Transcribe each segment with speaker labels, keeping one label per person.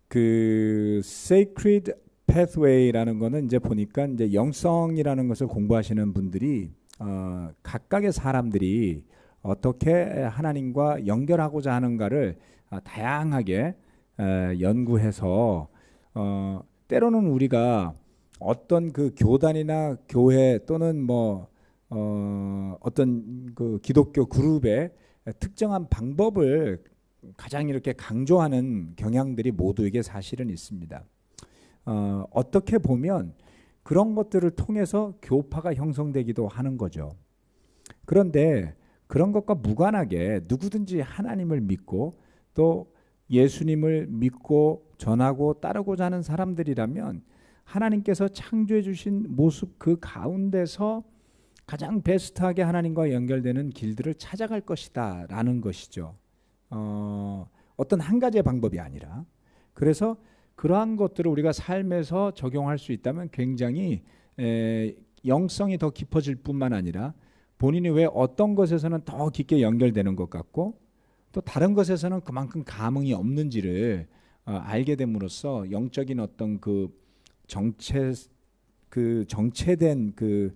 Speaker 1: 그 Sacred Pathway라는 거는 이제 보니까 이제 영성이라는 것을 공부하시는 분들이 각각의 사람들이 어떻게 하나님과 연결하고자 하는가를 다양하게 연구해서 때로는 우리가 어떤 그 교단이나 교회 또는 뭐 어떤 그 기독교 그룹의 특정한 방법을 가장 이렇게 강조하는 경향들이 모두에게 사실은 있습니다. 어떻게 보면 그런 것들을 통해서 교파가 형성되기도 하는 거죠. 그런데 그런 것과 무관하게 누구든지 하나님을 믿고 또 예수님을 믿고 전하고 따르고자 하는 사람들이라면 하나님께서 창조해 주신 모습 그 가운데서 가장 베스트하게 하나님과 연결되는 길들을 찾아갈 것이다 라는 것이죠. 어떤 한 가지의 방법이 아니라. 그래서 그러한 것들을 우리가 삶에서 적용할 수 있다면 굉장히 영성이 더 깊어질 뿐만 아니라 본인이 왜 어떤 것에서는 더 깊게 연결되는 것 같고 또 다른 것에서는 그만큼 감흥이 없는지를 알게 됨으로써 영적인 어떤 그 정체된 그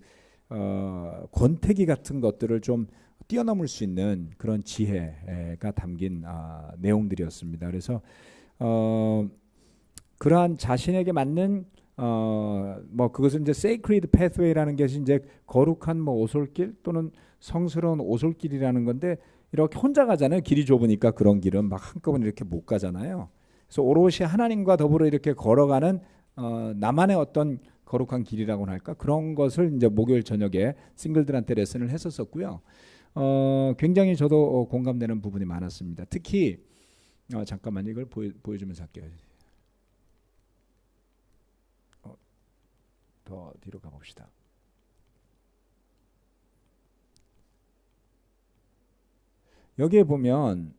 Speaker 1: 권태기 같은 것들을 좀 뛰어넘을 수 있는 그런 지혜가 담긴 내용들이었습니다. 그래서 그러한 자신에게 맞는 뭐 그것은 이제 Sacred Pathway라는 것이 이제 거룩한 뭐 오솔길 또는 성스러운 오솔길이라는 건데 이렇게 혼자 가잖아요. 길이 좁으니까 그런 길은 막 한꺼번에 이렇게 못 가잖아요. 그래서 오롯이 하나님과 더불어 이렇게 걸어가는 나만의 어떤 거룩한 길이라고나 할까 그런 것을 이제 목요일 저녁에 싱글들한테 레슨을 했었었고요. 굉장히 저도 공감되는 부분이 많았습니다. 특히 잠깐만 이걸 보여주면서 할게요. 더 뒤로 가봅시다. 여기에 보면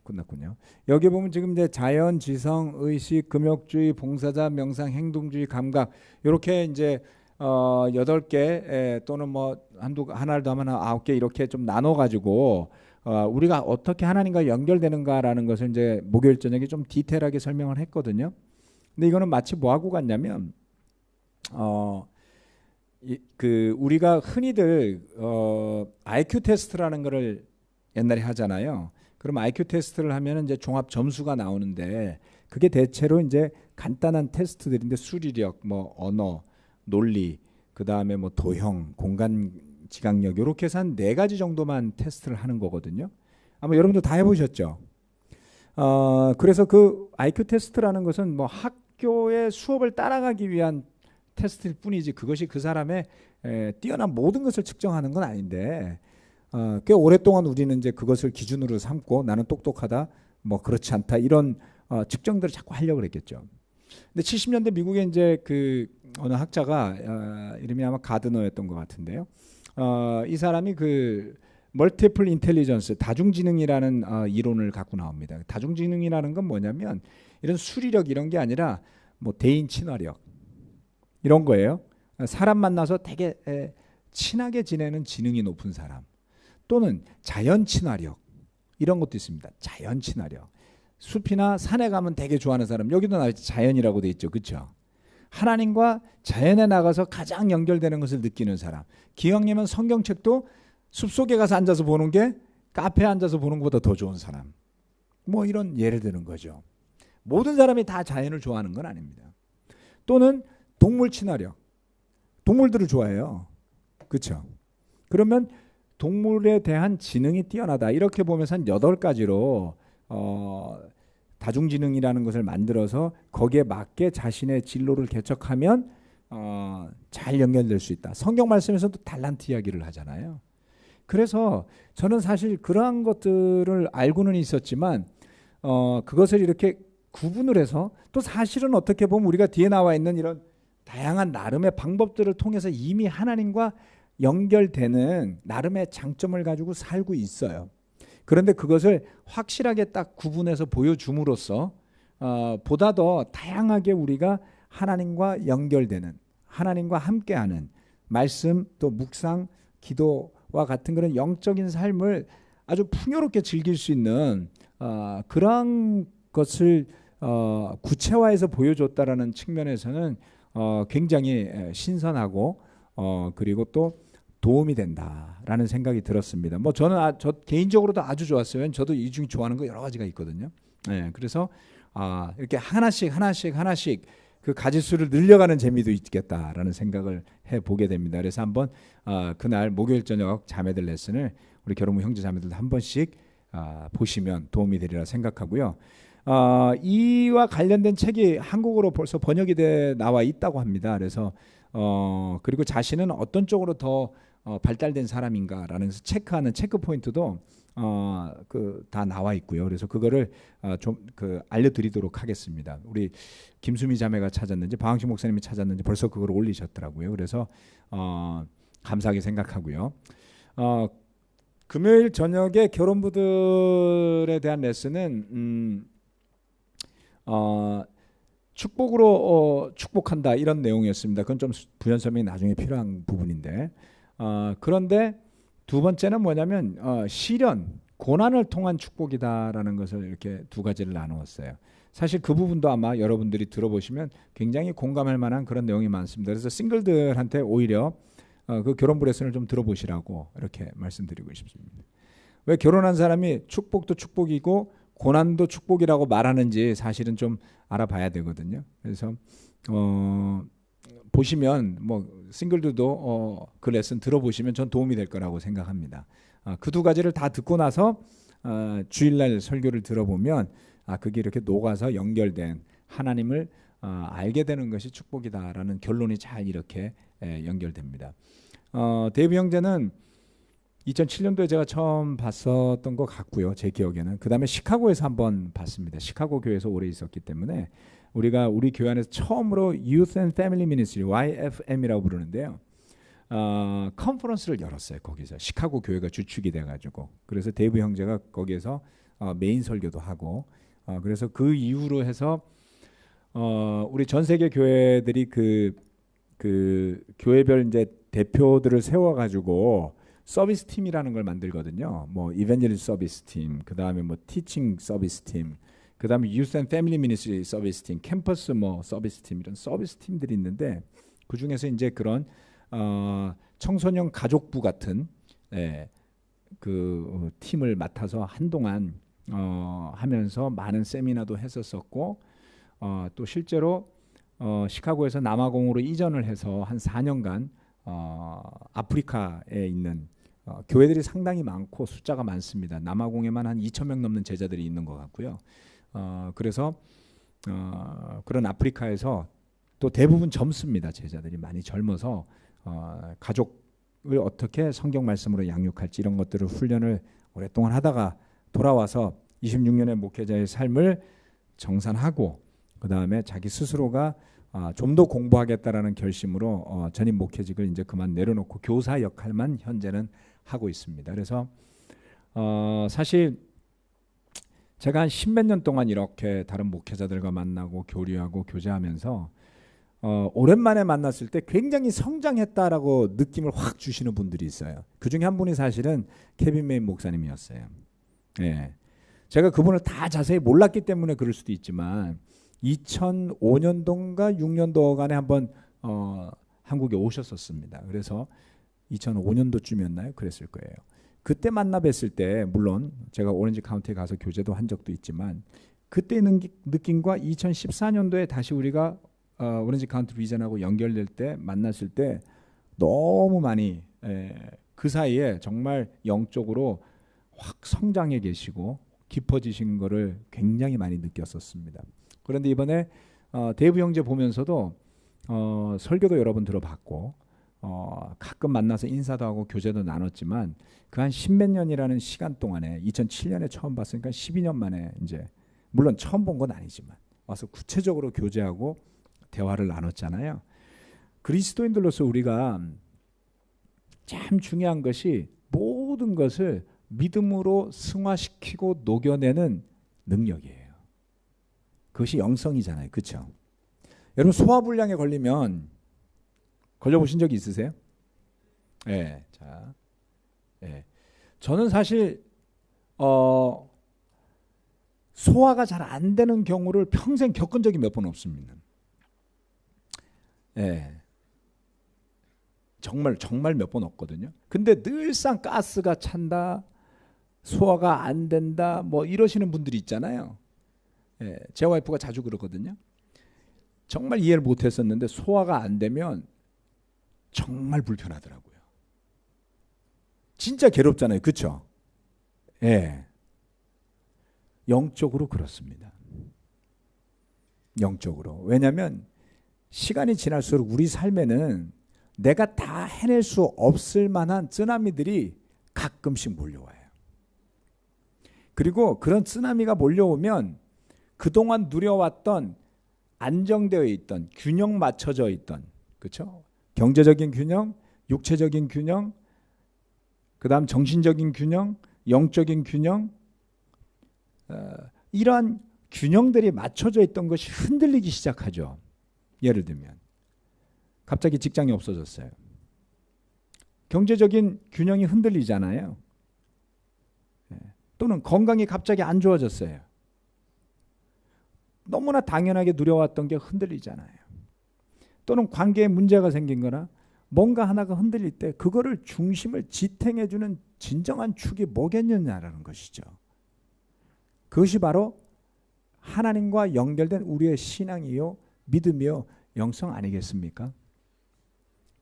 Speaker 1: 끝났군요. 여기 보면 지금 이제 자연, 지성, 의식, 금욕주의, 봉사자, 명상, 행동주의, 감각 이렇게 이제 8개 또는 뭐 하나를 더 하면 9개 이렇게 좀 나눠 가지고 우리가 어떻게 하나님과 연결되는가라는 것을 이제 목요일 저녁에 좀 디테일하게 설명을 했거든요. 근데 이거는 마치 뭐하고 같냐면 우리가 흔히들 IQ 테스트라는 거를 옛날에 하잖아요. 그럼 IQ 테스트를 하면 이제 종합 점수가 나오는데 그게 대체로 이제 간단한 테스트들인데 수리력, 뭐 언어, 논리, 그 다음에 뭐 도형, 공간 지각력 이렇게 해서 한 4가지 정도만 테스트를 하는 거거든요. 아마 여러분도 다 해보셨죠. 그래서 그 IQ 테스트라는 것은 뭐 학교의 수업을 따라가기 위한 테스트일 뿐이지 그것이 그 사람의 뛰어난 모든 것을 측정하는 건 아닌데 꽤 오랫동안 우리는 이제 그것을 기준으로 삼고 나는 똑똑하다, 뭐 그렇지 않다 이런 측정들을 자꾸 하려고 그랬겠죠. 근데 70년대 미국에 이제 그 어느 학자가 이름이 아마 가드너였던 것 같은데요. 이 사람이 그 멀티플 인텔리전스 다중지능이라는 이론을 갖고 나옵니다. 다중지능이라는 건 뭐냐면 이런 수리력 이런 게 아니라 뭐 대인 친화력 이런 거예요. 사람 만나서 되게 친하게 지내는 지능이 높은 사람 또는 자연 친화력 이런 것도 있습니다. 자연 친화력. 숲이나 산에 가면 되게 좋아하는 사람 여기도 나와 자연이라고 돼 있죠. 그렇죠? 하나님과 자연에 나가서 가장 연결되는 것을 느끼는 사람. 기왕이면 성경책도 숲속에 가서 앉아서 보는 게 카페에 앉아서 보는 것보다 더 좋은 사람. 뭐 이런 예를 드는 거죠. 모든 사람이 다 자연을 좋아하는 건 아닙니다. 또는 동물 친화력. 동물들을 좋아해요. 그렇죠? 그러면 동물에 대한 지능이 뛰어나다. 이렇게 보면서 한 8가지로 다중지능이라는 것을 만들어서 거기에 맞게 자신의 진로를 개척하면 잘 연결될 수 있다. 성경 말씀에서도 달란트 이야기를 하잖아요. 그래서 저는 사실 그러한 것들을 알고는 있었지만 그것을 이렇게 구분을 해서 또 사실은 어떻게 보면 우리가 뒤에 나와 있는 이런 다양한 나름의 방법들을 통해서 이미 하나님과 연결되는 나름의 장점을 가지고 살고 있어요. 그런데 그것을 확실하게 딱 구분해서 보여줌으로써 보다 더 다양하게 우리가 하나님과 연결되는 하나님과 함께하는 말씀 또 묵상 기도와 같은 그런 영적인 삶을 아주 풍요롭게 즐길 수 있는 그러한 것을 구체화해서 보여줬다라는 측면에서는 굉장히 신선하고 그리고 또 도움이 된다라는 생각이 들었습니다. 뭐 저는 저 개인적으로도 아주 좋았어요. 저도 이 중에 좋아하는 거 여러 가지가 있거든요. 네, 그래서 이렇게 하나씩 그 가지수를 늘려가는 재미도 있겠다라는 생각을 해보게 됩니다. 그래서 한번 그날 목요일 저녁 자매들 레슨을 우리 결혼부 형제 자매들도 한 번씩 보시면 도움이 되리라 생각하고요. 이와 관련된 책이 한국어로 벌써 번역이 돼 나와 있다고 합니다. 그래서 그리고 자신은 어떤 쪽으로 더 발달된 사람인가라는 체크하는 체크 포인트도 다 나와 있고요. 그래서 그거를 좀 알려드리도록 하겠습니다. 우리 김수미 자매가 찾았는지 방학식 목사님이 찾았는지 벌써 그걸 올리셨더라고요. 그래서 감사하게 생각하고요. 금요일 저녁에 결혼부들에 대한 레슨은 축복으로 축복한다 이런 내용이었습니다. 그건 좀 부연 설명이 나중에 필요한 부분인데 그런데 두 번째는 뭐냐면 시련, 고난을 통한 축복이다라는 것을 이렇게 두 가지를 나누었어요. 사실 그 부분도 아마 여러분들이 들어보시면 굉장히 공감할 만한 그런 내용이 많습니다. 그래서 싱글들한테 오히려 그 결혼부 레슨을 좀 들어보시라고 이렇게 말씀드리고 싶습니다. 왜 결혼한 사람이 축복도 축복이고 고난도 축복이라고 말하는지 사실은 좀 알아봐야 되거든요. 그래서 보시면 뭐 싱글들도 그 레슨 들어보시면 전 도움이 될 거라고 생각합니다. 그 두 가지를 다 듣고 나서 주일날 설교를 들어보면 그게 이렇게 녹아서 연결된 하나님을 알게 되는 것이 축복이다라는 결론이 잘 이렇게 연결됩니다. 데이브 형제는 2007년도에 제가 처음 봤었던 것 같고요. 제 기억에는. 그 다음에 시카고에서 한번 봤습니다. 시카고 교회에서 오래 있었기 때문에 우리 교회 안에서 처음으로 Youth and Family Ministry YFM이라고 부르는데요. 컨퍼런스를 열었어요. 거기서 시카고 교회가 주축이 돼가지고 그래서 데이브 형제가 거기에서 메인 설교도 하고 그래서 그 이후로 해서 우리 전 세계 교회들이 그 교회별 이제 대표들을 세워가지고 서비스 팀이라는 걸 만들거든요. 뭐 이벤젤리스트 서비스 팀, 그 다음에 뭐 티칭 서비스 팀, 그 다음에 유스 앤 패밀리 미니스트리 서비스 팀, 캠퍼스 뭐 서비스 팀 이런 서비스 팀들이 있는데 그 중에서 이제 그런 청소년 가족부 같은 그 팀을 맡아서 한동안 하면서 많은 세미나도 했었었고 또 실제로 시카고에서 남아공으로 이전을 해서 한 4년간 아프리카에 있는 교회들이 상당히 많고 숫자가 많습니다. 남아공에만 한 2,000명 넘는 제자들이 있는 것 같고요. 그래서 그런 아프리카에서 또 대부분 젊습니다. 제자들이 많이 젊어서 가족을 어떻게 성경 말씀으로 양육할지 이런 것들을 훈련을 오랫동안 하다가 돌아와서 26년의 목회자의 삶을 정산하고 그 다음에 자기 스스로가 좀 더 공부하겠다라는 결심으로 전임 목회직을 이제 그만 내려놓고 교사 역할만 현재는 하고 있습니다. 그래서 사실 제가 한 10몇 년 동안 이렇게 다른 목회자들과 만나고 교류하고 교제하면서 오랜만에 만났을 때 굉장히 성장했다라고 느낌을 확 주시는 분들이 있어요. 그 중에 한 분이 사실은 케빈 메인 목사님이었어요. 예. 제가 그분을 다 자세히 몰랐기 때문에 그럴 수도 있지만 2005년도인가 6년도간에 한번 한국에 오셨었습니다. 그래서 2005년도쯤이었나요? 그랬을 거예요. 그때 만나 뵀을 때 물론 제가 오렌지 카운티에 가서 교제도 한 적도 있지만 그때 느낌과 2014년도에 다시 우리가 오렌지 카운티 비전하고 연결될 때 만났을 때 너무 많이 그 사이에 정말 영적으로 확 성장해 계시고 깊어지신 거를 굉장히 많이 느꼈었습니다. 그런데 이번에 데이브 형제 보면서도 설교도 여러 번 들어봤고 가끔 만나서 인사도 하고 교제도 나눴지만 그 한 10몇 년이라는 시간 동안에 2007년에 처음 봤으니까 12년 만에 이제 물론 처음 본 건 아니지만 와서 구체적으로 교제하고 대화를 나눴잖아요. 그리스도인들로서 우리가 참 중요한 것이 모든 것을 믿음으로 승화시키고 녹여내는 능력이에요. 그것이 영성이잖아요. 그렇죠? 여러분 소화불량에 걸려보신 적이 있으세요? 네. 자, 저는 사실 소화가 잘 안 되는 경우를 평생 겪은 적이 몇 번 없습니다. 예. 정말 몇 번 없거든요. 근데 늘상 가스가 찬다, 소화가 안 된다, 뭐 이러시는 분들이 있잖아요. 예. 제 와이프가 자주 그러거든요. 정말 이해를 못했었는데 소화가 안 되면 정말 불편하더라고요. 진짜 괴롭잖아요. 그렇죠? 예. 영적으로 그렇습니다. 영적으로. 왜냐하면 시간이 지날수록 우리 삶에는 내가 다 해낼 수 없을 만한 쓰나미들이 가끔씩 몰려와요. 그리고 그런 쓰나미가 몰려오면 그동안 누려왔던 안정되어 있던, 균형 맞춰져 있던, 그렇죠? 경제적인 균형, 육체적인 균형, 그 다음 정신적인 균형, 영적인 균형, 이러한 균형들이 맞춰져 있던 것이 흔들리기 시작하죠. 예를 들면 갑자기 직장이 없어졌어요. 경제적인 균형이 흔들리잖아요. 또는 건강이 갑자기 안 좋아졌어요. 너무나 당연하게 누려왔던 게 흔들리잖아요. 또는 관계에 문제가 생긴 거나 뭔가 하나가 흔들릴 때 그거를 중심을 지탱해주는 진정한 축이 뭐겠느냐라는 것이죠. 그것이 바로 하나님과 연결된 우리의 신앙이요, 믿음이요, 영성 아니겠습니까?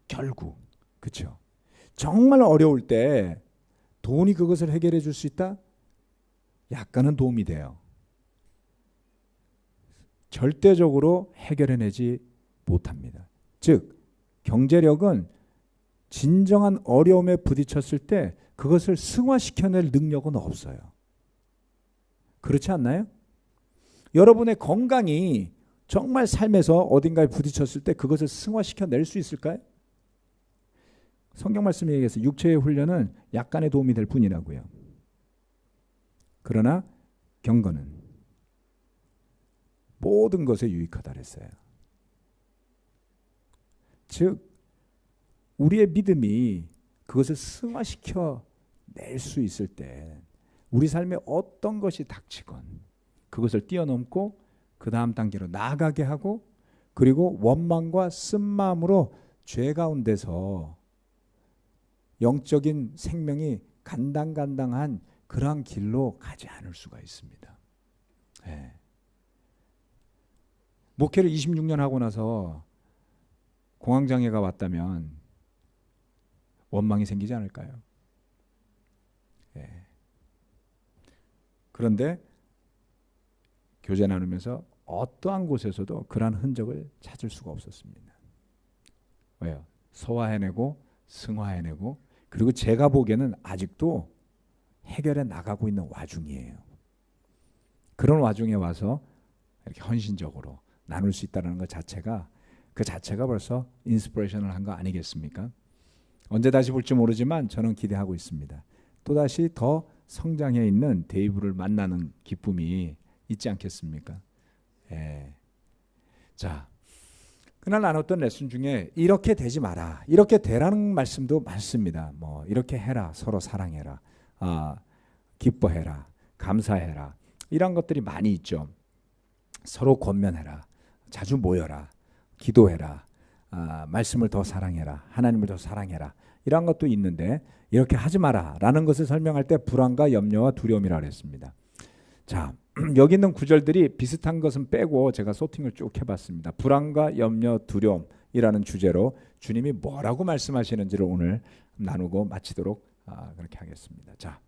Speaker 1: 결국 그렇죠. 정말 어려울 때 돈이 그것을 해결해 줄 수 있다? 약간은 도움이 돼요. 절대적으로 해결해내지 못합니다. 즉 경제력은 진정한 어려움에 부딪혔을 때 그것을 승화시켜낼 능력은 없어요. 그렇지 않나요? 여러분의 건강이 정말 삶에서 어딘가에 부딪혔을 때 그것을 승화시켜낼 수 있을까요? 성경 말씀에 의해서 육체의 훈련은 약간의 도움이 될 뿐이라고요. 그러나 경건은 모든 것에 유익하다 그랬어요. 즉 우리의 믿음이 그것을 승화시켜 낼 수 있을 때 우리 삶에 어떤 것이 닥치건 그것을 뛰어넘고 그 다음 단계로 나아가게 하고 그리고 원망과 쓴마음으로 죄 가운데서 영적인 생명이 간당간당한 그러한 길로 가지 않을 수가 있습니다. 네. 목회를 26년 하고 나서 공황장애가 왔다면 원망이 생기지 않을까요? 네. 그런데 교제 나누면서 어떠한 곳에서도 그러한 흔적을 찾을 수가 없었습니다. 왜요? 소화해내고 승화해내고 그리고 제가 보기에는 아직도 해결해 나가고 있는 와중이에요. 그런 와중에 와서 이렇게 헌신적으로 나눌 수 있다는 것 자체가 그 자체가 벌써 인스피레이션을 한 거 아니겠습니까? 언제 다시 볼지 모르지만 저는 기대하고 있습니다. 또다시 더 성장해 있는 데이브를 만나는 기쁨이 있지 않겠습니까? 예. 자, 그날 나눴던 레슨 중에 이렇게 되지 마라, 이렇게 되라는 말씀도 많습니다. 뭐 이렇게 해라, 서로 사랑해라, 기뻐해라, 감사해라, 이런 것들이 많이 있죠. 서로 권면해라, 자주 모여라, 기도해라, 말씀을 더 사랑해라, 하나님을 더 사랑해라, 이런 것도 있는데 이렇게 하지 마라 라는 것을 설명할 때 불안과 염려와 두려움이라고 했습니다. 자, 여기 있는 구절들이 비슷한 것은 빼고 제가 소팅을 쭉 해봤습니다. 불안과 염려, 두려움이라는 주제로 주님이 뭐라고 말씀하시는지를 오늘 나누고 마치도록 그렇게 하겠습니다. 자,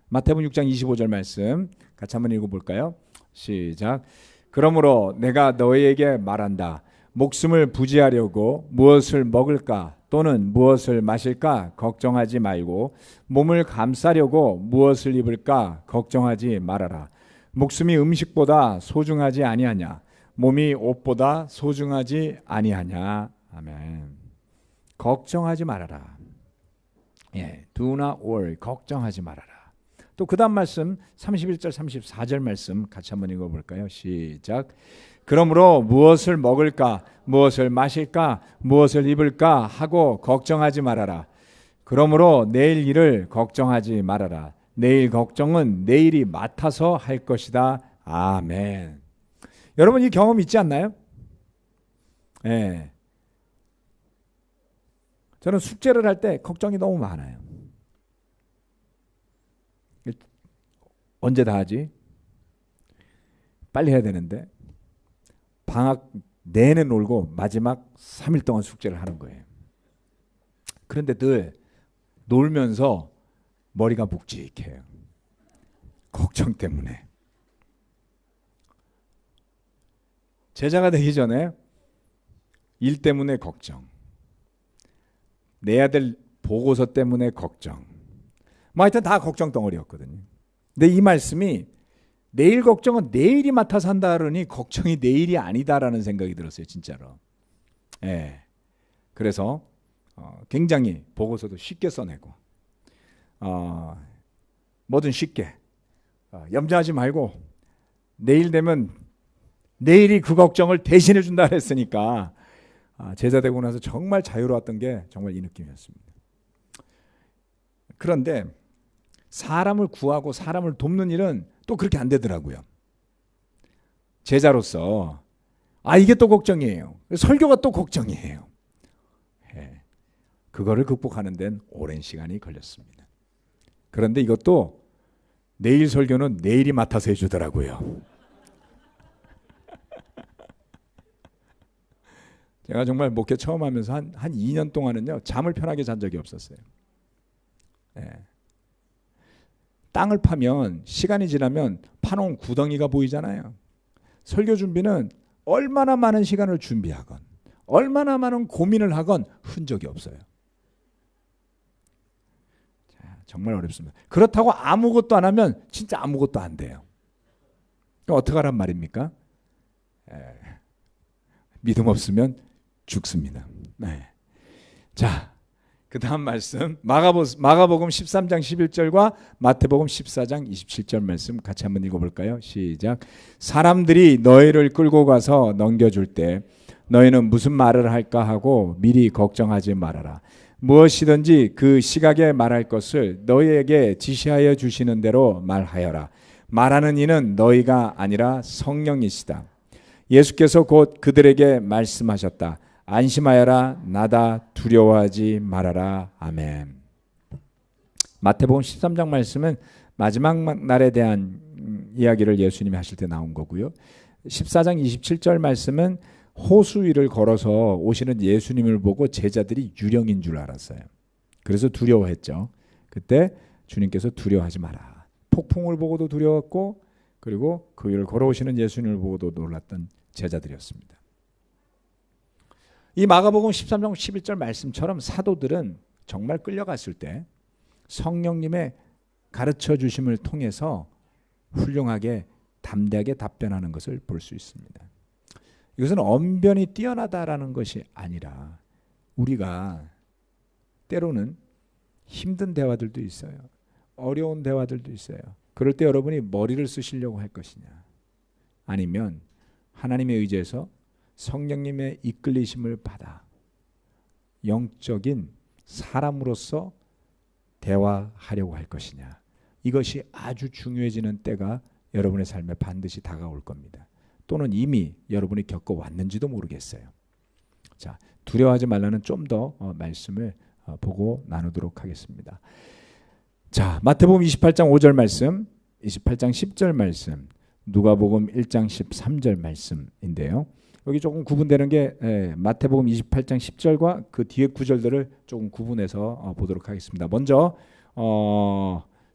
Speaker 1: 마태복음 6장 25절 말씀 같이 한번 읽어볼까요? 시작. 그러므로 내가 너희에게 말한다. 목숨을 부지하려고 무엇을 먹을까 또는 무엇을 마실까 걱정하지 말고 몸을 감싸려고 무엇을 입을까 걱정하지 말아라. 목숨이 음식보다 소중하지 아니하냐, 몸이 옷보다 소중하지 아니하냐. 아멘. 걱정하지 말아라. 예, do not worry. 걱정하지 말아라. 또 그 다음 말씀 31절 34절 말씀 같이 한번 읽어볼까요? 시작. 그러므로 무엇을 먹을까, 무엇을 마실까, 무엇을 입을까 하고 걱정하지 말아라. 그러므로 내일 일을 걱정하지 말아라. 내일 걱정은 내일이 맡아서 할 것이다. 아멘. 여러분 이 경험 있지 않나요? 예. 저는 숙제를 할 때 걱정이 너무 많아요. 언제 다 하지? 빨리 해야 되는데 방학 내내 놀고 마지막 3일 동안 숙제를 하는 거예요. 그런데 늘 놀면서 머리가 묵직해요. 걱정 때문에. 제자가 되기 전에 일 때문에 걱정, 내야 될 보고서 때문에 걱정, 뭐 하여튼 다 걱정 덩어리였거든요. 근데 이 말씀이 내일 걱정은 내일이 맡아서 한다 그러니 걱정이 내일이 아니다라는 생각이 들었어요. 진짜로. 예. 그래서 굉장히 보고서도 쉽게 써내고 뭐든 쉽게 염려하지 말고 내일 되면 내일이 그 걱정을 대신해 준다 그랬으니까 제자 되고 나서 정말 자유로웠던 게 정말 이 느낌이었습니다. 그런데 사람을 구하고 사람을 돕는 일은 또 그렇게 안 되더라고요. 제자로서 이게 또 걱정이에요. 설교가 또 걱정이에요. 그거를 극복하는 데는 오랜 시간이 걸렸습니다. 그런데 이것도 내일 설교는 내일이 맡아서 해주더라고요. 제가 정말 목회 처음 하면서 한 2년 동안은요 잠을 편하게 잔 적이 없었어요. 땅을 파면 시간이 지나면 파놓은 구덩이가 보이잖아요. 설교 준비는 얼마나 많은 시간을 준비하건 얼마나 많은 고민을 하건 흔적이 없어요. 정말 어렵습니다. 그렇다고 아무것도 안 하면 진짜 아무것도 안 돼요. 어떻게 하란 말입니까? 믿음 없으면 죽습니다. 네. 자, 그 다음 말씀 마가복음 13장 11절과 마태복음 14장 27절 말씀 같이 한번 읽어볼까요? 시작. 사람들이 너희를 끌고 가서 넘겨줄 때 너희는 무슨 말을 할까 하고 미리 걱정하지 말아라. 무엇이든지 그 시각에 말할 것을 너희에게 지시하여 주시는 대로 말하여라. 말하는 이는 너희가 아니라 성령이시다. 예수께서 곧 그들에게 말씀하셨다. 안심하여라. 나다. 두려워하지 말아라. 아멘. 마태복음 13장 말씀은 마지막 날에 대한 이야기를 예수님이 하실 때 나온 거고요. 14장 27절 말씀은 호수 위를 걸어서 오시는 예수님을 보고 제자들이 유령인 줄 알았어요. 그래서 두려워했죠. 그때 주님께서 두려워하지 마라. 폭풍을 보고도 두려웠고 그리고 그 위를 걸어오시는 예수님을 보고도 놀랐던 제자들이었습니다. 이 마가복음 13장 11절 말씀처럼 사도들은 정말 끌려갔을 때 성령님의 가르쳐 주심을 통해서 훌륭하게 담대하게 답변하는 것을 볼 수 있습니다. 이것은 언변이 뛰어나다라는 것이 아니라 우리가 때로는 힘든 대화들도 있어요. 어려운 대화들도 있어요. 그럴 때 여러분이 머리를 쓰시려고 할 것이냐 아니면 하나님의 의지에서 성령님의 이끌리심을 받아 영적인 사람으로서 대화하려고 할 것이냐. 이것이 아주 중요해지는 때가 여러분의 삶에 반드시 다가올 겁니다. 또는 이미 여러분이 겪어왔는지도 모르겠어요. 자, 두려워하지 말라는 좀 더 말씀을 보고 나누도록 하겠습니다. 자, 마태복음 28장 5절 말씀, 28장 10절 말씀, 누가복음 1장 13절 말씀인데요. 여기 조금 구분되는 게 마태복음 28장 10절과 그 뒤에 구절들을 조금 구분해서 보도록 하겠습니다. 먼저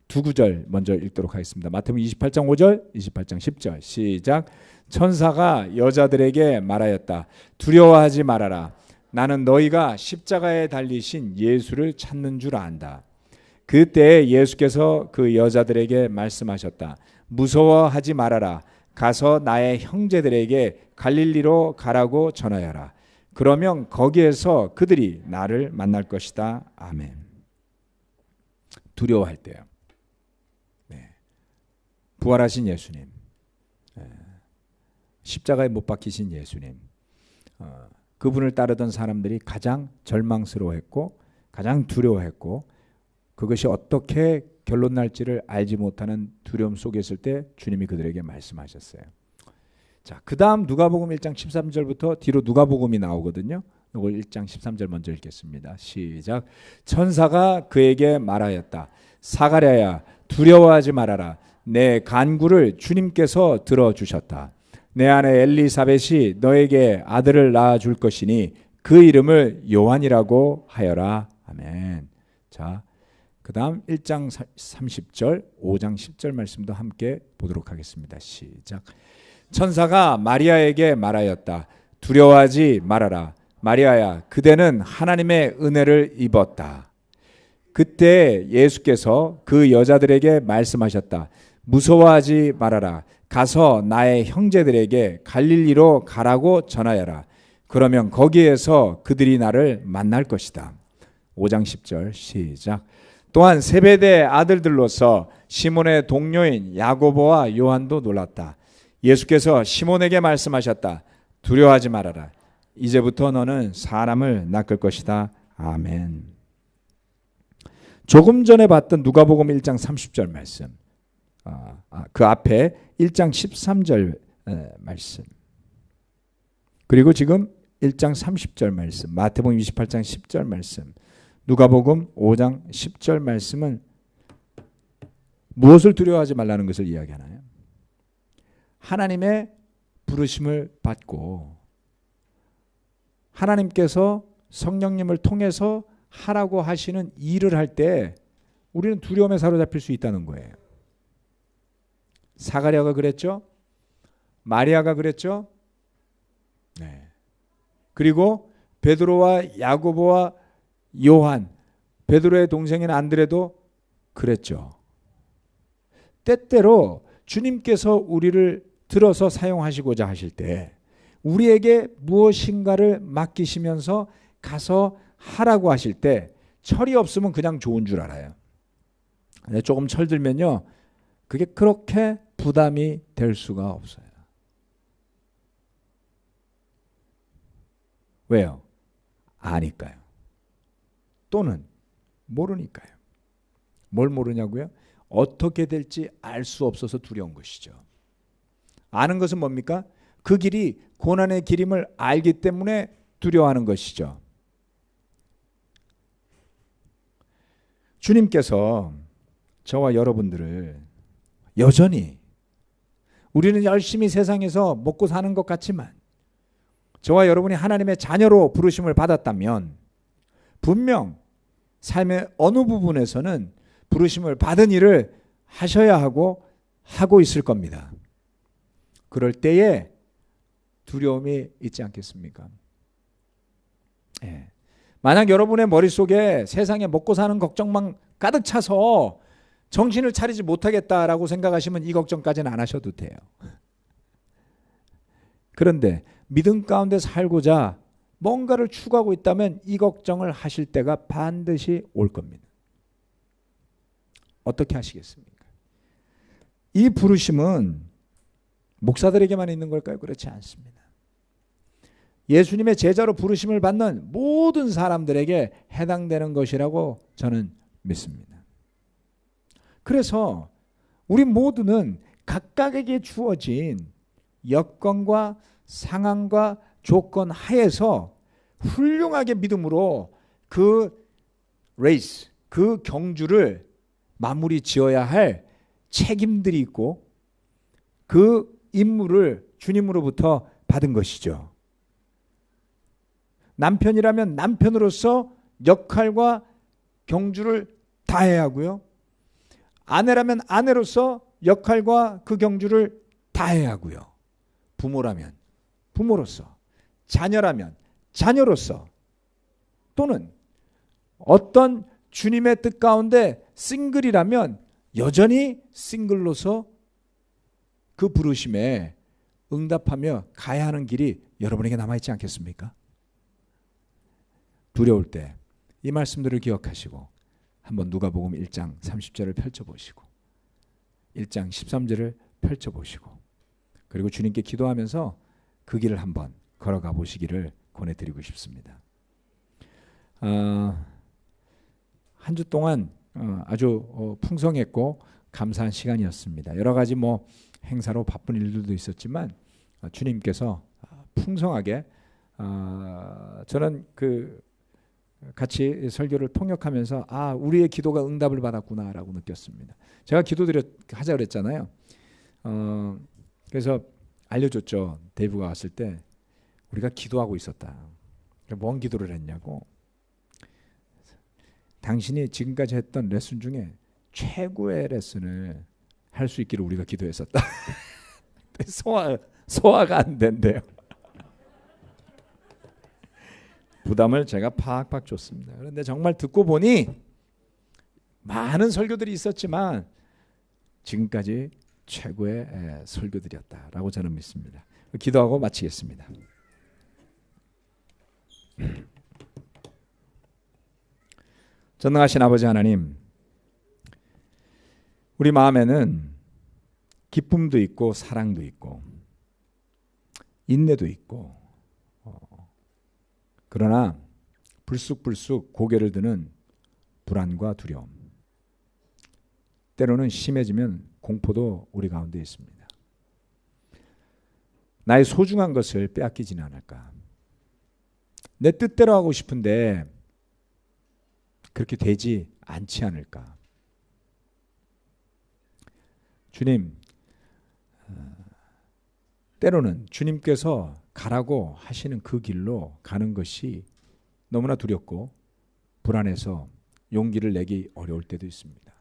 Speaker 1: 두 구절 먼저 읽도록 하겠습니다. 마태복음 28장 5절, 28장 10절 시작. 천사가 여자들에게 말하였다. 두려워하지 말아라. 나는 너희가 십자가에 달리신 예수를 찾는 줄 안다. 그때 예수께서 그 여자들에게 말씀하셨다. 무서워하지 말아라. 가서 나의 형제들에게 갈릴리로 가라고 전하여라. 그러면 거기에서 그들이 나를 만날 것이다. 아멘. 두려워할 때요. 네. 부활하신 예수님, 십자가에 못 박히신 예수님, 그분을 따르던 사람들이 가장 절망스러워했고 가장 두려워했고 그것이 어떻게 결론 날지를 알지 못하는 두려움 속에 있을 때 주님이 그들에게 말씀하셨어요. 자, 그다음 누가복음 1장 13절부터 뒤로 누가복음이 나오거든요. 이걸 1장 13절 먼저 읽겠습니다. 시작. 천사가 그에게 말하였다. 사가랴야, 두려워하지 말아라. 내 간구를 주님께서 들어주셨다. 내 아내 엘리사벳이 너에게 아들을 낳아줄 것이니 그 이름을 요한이라고 하여라. 아멘. 자, 그 다음 1장 30절 5장 10절 말씀도 함께 보도록 하겠습니다. 시작. 천사가 마리아에게 말하였다. 두려워하지 말아라. 마리아야, 그대는 하나님의 은혜를 입었다. 그때 예수께서 그 여자들에게 말씀하셨다. 무서워하지 말아라. 가서 나의 형제들에게 갈릴리로 가라고 전하여라. 그러면 거기에서 그들이 나를 만날 것이다. 5장 10절 시작. 또한 세베대 아들들로서 시몬의 동료인 야고보와 요한도 놀랐다. 예수께서 시몬에게 말씀하셨다. 두려워하지 말아라. 이제부터 너는 사람을 낚을 것이다. 아멘. 조금 전에 봤던 누가복음 1장 30절 말씀, 그 앞에 1장 13절 말씀, 그리고 지금 1장 30절 말씀, 마태복음 28장 10절 말씀, 누가복음 5장 10절 말씀은 무엇을 두려워하지 말라는 것을 이야기하나요? 하나님의 부르심을 받고 하나님께서 성령님을 통해서 하라고 하시는 일을 할 때 우리는 두려움에 사로잡힐 수 있다는 거예요. 사가랴가 그랬죠? 마리아가 그랬죠? 네. 그리고 베드로와 야고보와 요한, 베드로의 동생인 안드레도 그랬죠. 때때로 주님께서 우리를 들어서 사용하시고자 하실 때 우리에게 무엇인가를 맡기시면서 가서 하라고 하실 때 철이 없으면 그냥 좋은 줄 알아요. 근데 조금 철들면요, 그게 그렇게 부담이 될 수가 없어요. 왜요? 아니까요. 또는 모르니까요. 뭘 모르냐고요? 어떻게 될지 알 수 없어서 두려운 것이죠. 아는 것은 뭡니까? 그 길이 고난의 길임을 알기 때문에 두려워하는 것이죠. 주님께서 저와 여러분들을 여전히, 우리는 열심히 세상에서 먹고 사는 것 같지만 저와 여러분이 하나님의 자녀로 부르심을 받았다면 분명 삶의 어느 부분에서는 부르심을 받은 일을 하셔야 하고 있을 겁니다. 그럴 때에 두려움이 있지 않겠습니까? 예. 만약 여러분의 머릿속에 세상에 먹고 사는 걱정만 가득 차서 정신을 차리지 못하겠다라고 생각하시면 이 걱정까지는 안 하셔도 돼요. 그런데 믿음 가운데 살고자 뭔가를 추구하고 있다면 이 걱정을 하실 때가 반드시 올 겁니다. 어떻게 하시겠습니까? 이 부르심은 목사들에게만 있는 걸까요? 그렇지 않습니다. 예수님의 제자로 부르심을 받는 모든 사람들에게 해당되는 것이라고 저는 믿습니다. 그래서 우리 모두는 각각에게 주어진 여건과 상황과 조건 하에서 훌륭하게 믿음으로 그 레이스, 그 경주를 마무리 지어야 할 책임들이 있고 그 임무를 주님으로부터 받은 것이죠. 남편이라면 남편으로서 역할과 경주를 다해야 하고요. 아내라면 아내로서 역할과 그 경주를 다해야 하고요. 부모라면 부모로서, 자녀라면 자녀로서, 또는 어떤 주님의 뜻 가운데 싱글이라면 여전히 싱글로서 그 부르심에 응답하며 가야 하는 길이 여러분에게 남아있지 않겠습니까? 두려울 때 이 말씀들을 기억하시고 한번 누가복음 1장 30절을 펼쳐보시고 1장 13절을 펼쳐보시고 그리고 주님께 기도하면서 그 길을 한번 걸어가 보시기를 권해드리고 싶습니다. 한 주 동안 아주 풍성했고 감사한 시간이었습니다. 여러 가지 뭐 행사로 바쁜 일들도 있었지만 주님께서 풍성하게 저는 그 같이 설교를 통역하면서 우리의 기도가 응답을 받았구나라고 느꼈습니다. 제가 하자 그랬잖아요. 그래서 알려줬죠. 데이브가 왔을 때 우리가 기도하고 있었다. 뭔 기도를 했냐고. 당신이 지금까지 했던 레슨 중에 최고의 레슨을 할 수 있기를 우리가 기도했었다. 소화가 안 된대요. 부담을 제가 팍팍 줬습니다. 그런데 정말 듣고 보니 많은 설교들이 있었지만 지금까지 최고의 설교들이었다라고 저는 믿습니다. 기도하고 마치겠습니다. 전능하신 아버지 하나님, 우리 마음에는 기쁨도 있고 사랑도 있고 인내도 있고 그러나 불쑥불쑥 고개를 드는 불안과 두려움, 때로는 심해지면 공포도 우리 가운데 있습니다. 나의 소중한 것을 빼앗기지는 않을까. 내 뜻대로 하고 싶은데 그렇게 되지 않지 않을까. 주님, 때로는 주님께서 가라고 하시는 그 길로 가는 것이 너무나 두렵고 불안해서 용기를 내기 어려울 때도 있습니다.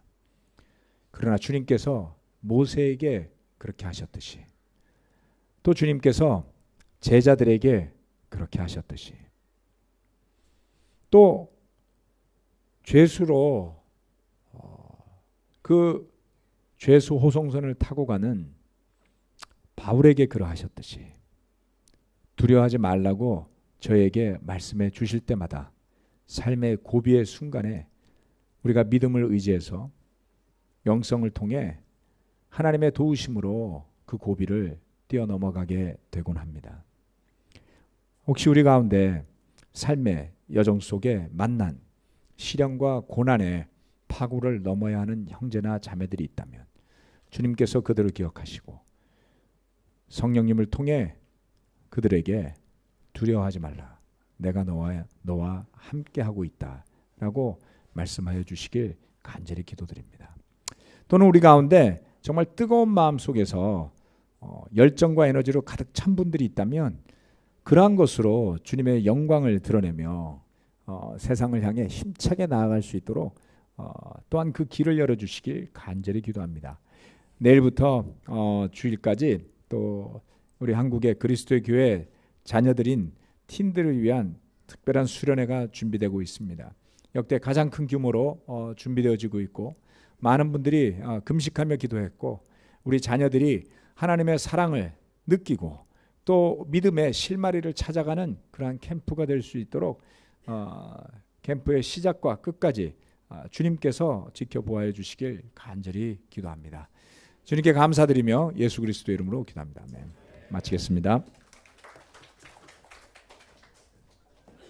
Speaker 1: 그러나 주님께서 모세에게 그렇게 하셨듯이, 또 주님께서 제자들에게 그렇게 하셨듯이, 또 죄수로 그 죄수 호송선을 타고 가는 바울에게 그러하셨듯이 두려워하지 말라고 저에게 말씀해 주실 때마다 삶의 고비의 순간에 우리가 믿음을 의지해서 영성을 통해 하나님의 도우심으로 그 고비를 뛰어넘어가게 되곤 합니다. 혹시 우리 가운데 삶의 여정 속에 만난 시련과 고난의 파고를 넘어야 하는 형제나 자매들이 있다면 주님께서 그들을 기억하시고 성령님을 통해 그들에게 두려워하지 말라, 내가 너와 함께하고 있다라고 말씀하여 주시길 간절히 기도드립니다. 또는 우리 가운데 정말 뜨거운 마음 속에서 열정과 에너지로 가득 찬 분들이 있다면 그러한 것으로 주님의 영광을 드러내며 세상을 향해 힘차게 나아갈 수 있도록 또한 그 길을 열어주시길 간절히 기도합니다. 내일부터 주일까지 또 우리 한국의 그리스도의 교회 자녀들인 팀들을 위한 특별한 수련회가 준비되고 있습니다. 역대 가장 큰 규모로 준비되어지고 있고 많은 분들이 금식하며 기도했고 우리 자녀들이 하나님의 사랑을 느끼고 또 믿음의 실마리를 찾아가는 그러한 캠프가 될 수 있도록 캠프의 시작과 끝까지 주님께서 지켜보아 주시길 간절히 기도합니다. 주님께 감사드리며 예수 그리스도의 이름으로 기도합니다. 아멘. 마치겠습니다.